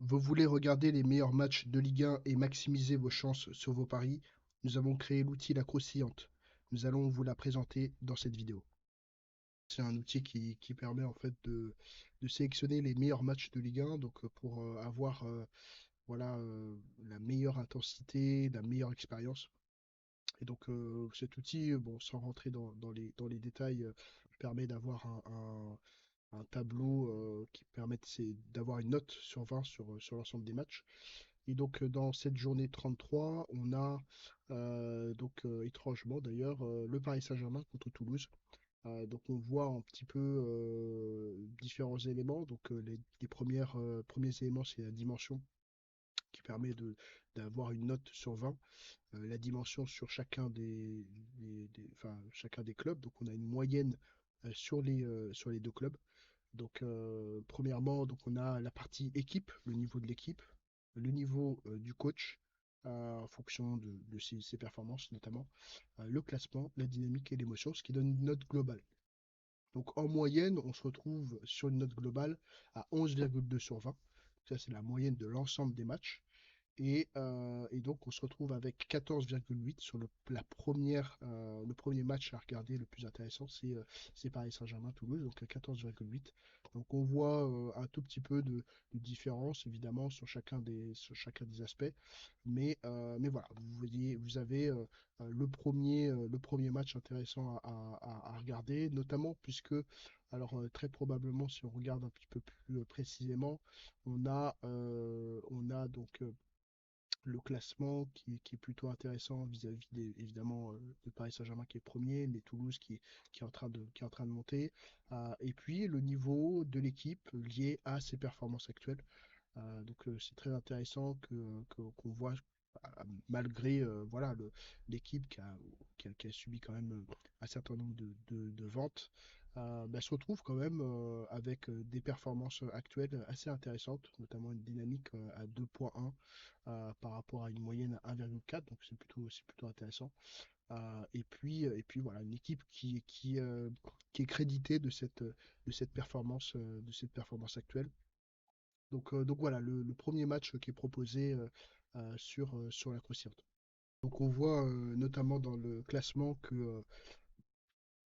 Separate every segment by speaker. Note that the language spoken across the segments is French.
Speaker 1: Vous voulez regarder les meilleurs matchs de Ligue 1 et maximiser vos chances sur vos paris? Nous avons créé l'outil La Croustillante. Nous allons vous la présenter dans cette vidéo. C'est un outil qui permet en fait de sélectionner les meilleurs matchs de Ligue 1 donc pour avoir voilà, la meilleure intensité, la meilleure expérience. Et donc cet outil, bon, sans rentrer dans les détails, permet d'avoir un tableau qui permet d'avoir une note sur 20 sur l'ensemble des matchs. Et donc dans cette journée 33, on a étrangement d'ailleurs le Paris Saint-Germain contre Toulouse. Donc on voit un petit peu différents éléments. Donc premiers éléments, c'est la dimension qui permet d'avoir une note sur 20. La dimension sur chacun des clubs. Donc on a une moyenne sur les deux clubs. Donc, premièrement, donc on a la partie équipe, le niveau de l'équipe, le niveau du coach, en fonction de ses performances notamment, le classement, la dynamique et l'émotion, ce qui donne une note globale. Donc, en moyenne, on se retrouve sur une note globale à 11,2 sur 20. Ça, c'est la moyenne de l'ensemble des matchs. Et donc, on se retrouve avec 14,8 sur le premier match à regarder. Le plus intéressant, c'est Paris Saint-Germain-Toulouse, donc 14,8. Donc, on voit un tout petit peu de différence, évidemment, sur chacun des aspects. Mais voilà, vous voyez, vous avez le premier match intéressant à regarder, notamment puisque, alors très probablement, si on regarde un petit peu plus précisément, on a donc le classement qui est plutôt intéressant vis-à-vis évidemment de Paris Saint-Germain qui est premier, mais Toulouse qui est en train de monter. Et puis le niveau de l'équipe lié à ses performances actuelles. Donc c'est très intéressant qu'on voit malgré voilà, l'équipe qui a subi quand même un certain nombre de ventes, se retrouve quand même avec des performances actuelles assez intéressantes, notamment une dynamique à 2,1 par rapport à une moyenne à 1,4, donc c'est plutôt intéressant. Et puis voilà, une équipe qui est créditée de cette performance actuelle. Donc voilà, le premier match qui est proposé sur la croissante. Donc on voit notamment dans le classement que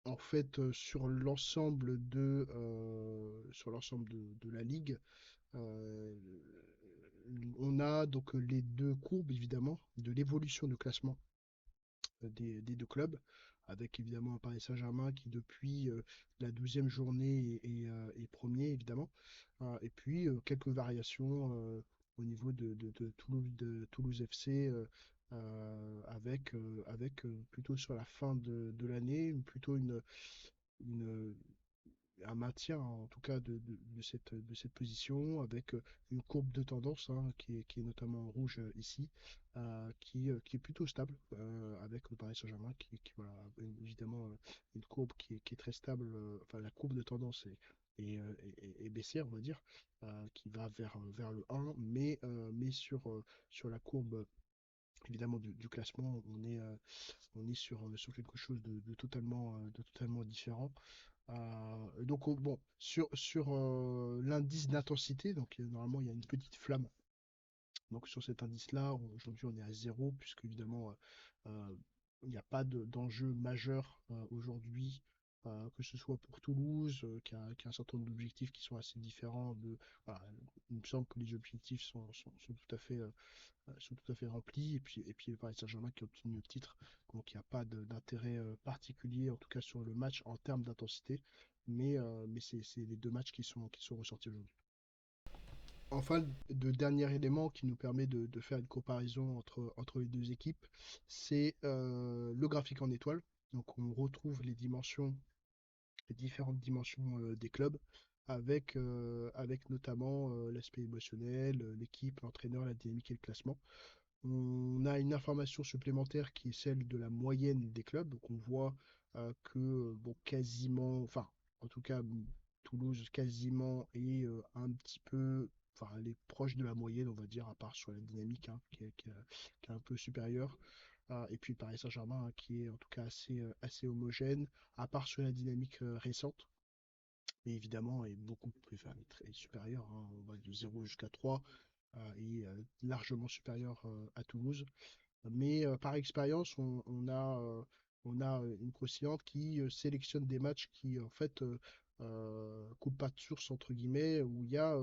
Speaker 1: en fait sur l'ensemble de la ligue, euh, on a donc les deux courbes évidemment de l'évolution du classement des deux clubs, avec évidemment un Paris Saint-Germain qui depuis la 12e journée est premier évidemment. Et puis quelques variations au niveau de Toulouse FC avec plutôt sur la fin de l'année, plutôt une, un maintien en tout cas de cette position avec une courbe de tendance qui est notamment en rouge ici, qui est plutôt stable avec le Paris Saint-Germain voilà, évidemment une courbe qui est très stable, enfin la courbe de tendance est baissière on va dire, qui va vers le 1, mais sur la courbe évidemment du classement, on est sur quelque chose de totalement différent. Donc bon, sur l'indice d'intensité, donc normalement il y a une petite flamme. Donc sur cet indice-là, aujourd'hui on est à zéro, puisque évidemment il n'y a pas d'enjeu majeur aujourd'hui, que ce soit pour Toulouse, qui a un certain nombre d'objectifs qui sont assez différents voilà, il me semble que les objectifs sont tout à fait remplis. Et puis le Paris Saint-Germain qui a obtenu le titre. Donc il n'y a pas d'intérêt particulier, en tout cas sur le match en termes d'intensité. Mais c'est les deux matchs qui sont ressortis aujourd'hui. Enfin, le dernier élément qui nous permet de faire une comparaison entre les deux équipes, c'est le graphique en étoile. Donc on retrouve les différentes dimensions des clubs, avec notamment l'aspect émotionnel, l'équipe, l'entraîneur, la dynamique et le classement. On a une information supplémentaire qui est celle de la moyenne des clubs. Donc on voit que bon, quasiment, enfin en tout cas Toulouse quasiment est un petit peu, enfin elle est proche de la moyenne on va dire, à part sur la dynamique qui est un peu supérieure. Et puis Paris Saint-Germain qui est en tout cas assez homogène, à part sur la dynamique récente. Mais évidemment est beaucoup plus, enfin, est très supérieur, on va de 0 jusqu'à 3. largement supérieur à Toulouse. Mais par expérience, on a une croustillante qui sélectionne des matchs qui, en fait, coupent pas de source, entre guillemets, où il y a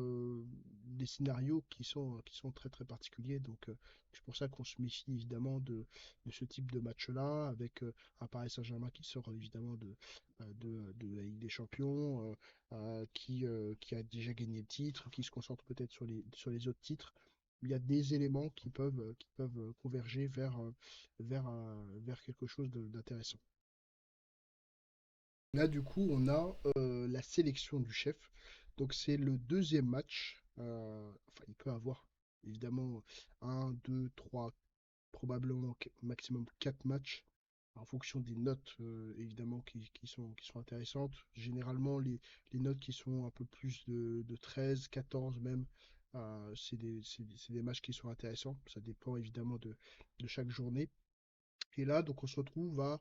Speaker 1: des scénarios qui sont très très particuliers. Donc, c'est pour ça qu'on se méfie évidemment de ce type de match-là, avec un Paris Saint-Germain qui sort évidemment de la Ligue des Champions, qui a déjà gagné le titre, qui se concentre peut-être sur les autres titres. Il y a des éléments qui peuvent converger vers quelque chose d'intéressant. Là, du coup, on a la sélection du chef. Donc, c'est le deuxième match. Enfin, il peut avoir évidemment un, deux, trois, probablement maximum quatre matchs en fonction des notes évidemment qui sont intéressantes. Généralement, les notes qui sont un peu plus de 13, 14 même, c'est des matchs qui sont intéressants. Ça dépend évidemment de chaque journée. Et là, donc, on se retrouve à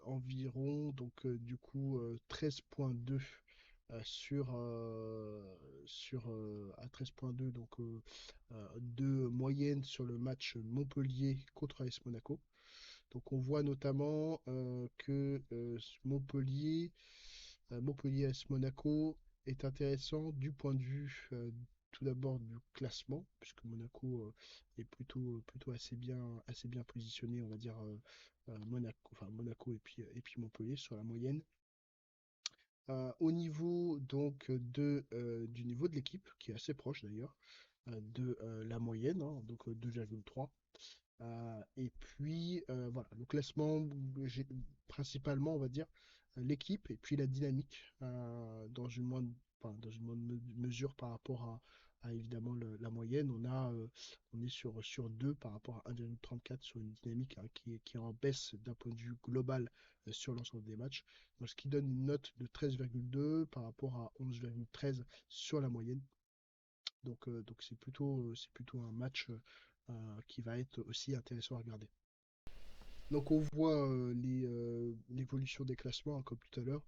Speaker 1: environ, donc, du coup, 13,2 à 13,2, donc, de moyenne sur le match Montpellier contre AS Monaco. Donc, on voit notamment que Montpellier AS Monaco est intéressant du point de vue tout d'abord du classement, puisque Monaco est plutôt assez bien positionné, on va dire Monaco et puis Montpellier sur la moyenne. Au niveau donc du niveau de l'équipe, qui est assez proche d'ailleurs de la moyenne, hein, donc 2,3. Et puis, voilà, le classement, principalement, on va dire, l'équipe et puis la dynamique enfin, dans une moindre mesure par rapport à évidemment la moyenne. On est sur 2 par rapport à 1,34 sur une dynamique hein, qui est en baisse d'un point de vue global sur l'ensemble des matchs. Donc, ce qui donne une note de 13,2 par rapport à 11,13 sur la moyenne. Donc c'est plutôt un match qui va être aussi intéressant à regarder. Donc on voit l'évolution des classements, hein, comme tout à l'heure.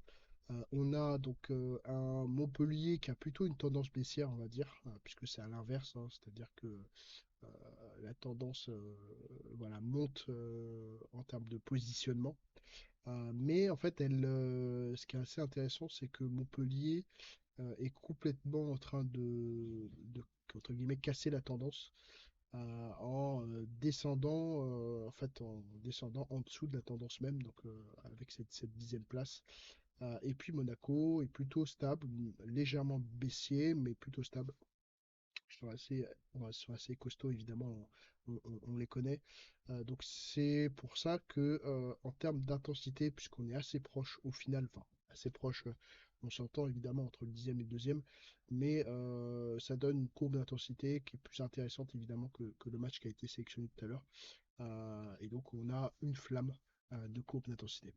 Speaker 1: On a donc un Montpellier qui a plutôt une tendance baissière, on va dire, puisque c'est à l'inverse, hein, c'est-à-dire que euh, la tendance voilà, monte en termes de positionnement. Mais en fait, ce qui est assez intéressant, c'est que Montpellier est complètement en train entre guillemets, casser la tendance en descendant, en descendant en dessous de la tendance même, donc avec cette dixième place. Et puis Monaco est plutôt stable, légèrement baissier, mais plutôt stable. Ils sont sont assez costauds, évidemment, on les connaît. Donc c'est pour ça que en termes d'intensité, puisqu'on est assez proche au final, enfin assez proche, on s'entend évidemment entre le dixième et le deuxième, mais ça donne une courbe d'intensité qui est plus intéressante évidemment que le match qui a été sélectionné tout à l'heure. Et donc on a une flamme de courbe d'intensité.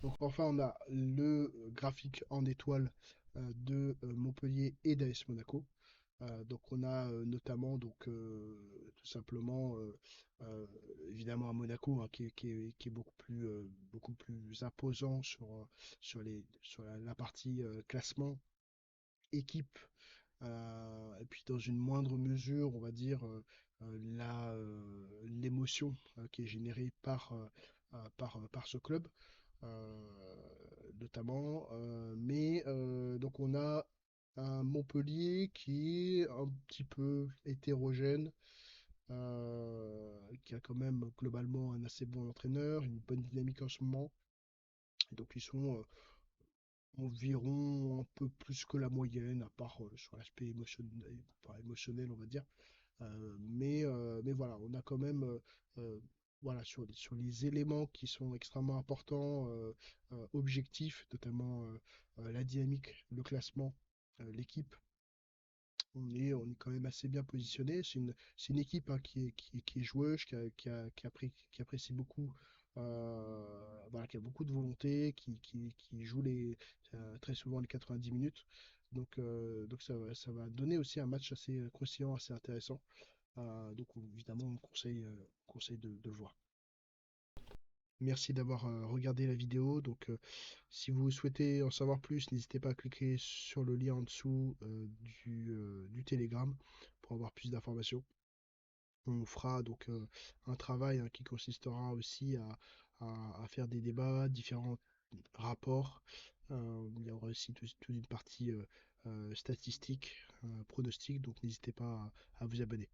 Speaker 1: Donc enfin on a le graphique en étoile de Montpellier et d'AS Monaco. Donc on a notamment tout simplement évidemment à Monaco hein, qui est beaucoup plus imposant sur la partie classement équipe et puis dans une moindre mesure on va dire l'émotion qui est générée par ce club notamment. Mais donc on a un Montpellier qui est un petit peu hétérogène, qui a quand même globalement un assez bon entraîneur, une bonne dynamique en ce moment. Et donc ils sont environ un peu plus que la moyenne, à part sur l'aspect émotionnel, pas émotionnel, on va dire. Mais voilà, on a quand même, voilà, sur les éléments qui sont extrêmement importants, objectifs, notamment la dynamique, le classement, l'équipe, on est quand même assez bien positionné. C'est une équipe hein, qui est joueuse, qui apprécie beaucoup, voilà, qui a beaucoup de volonté, qui joue très souvent les 90 minutes. Donc ça va donner aussi un match assez croustillant, assez intéressant. Donc évidemment, on conseille de le voir. Merci d'avoir regardé la vidéo. Donc, si vous souhaitez en savoir plus, n'hésitez pas à cliquer sur le lien en dessous du Telegram pour avoir plus d'informations. On fera donc un travail qui consistera aussi à faire des débats, différents rapports. Il y aura aussi toute une partie statistique, pronostic, donc n'hésitez pas à vous abonner.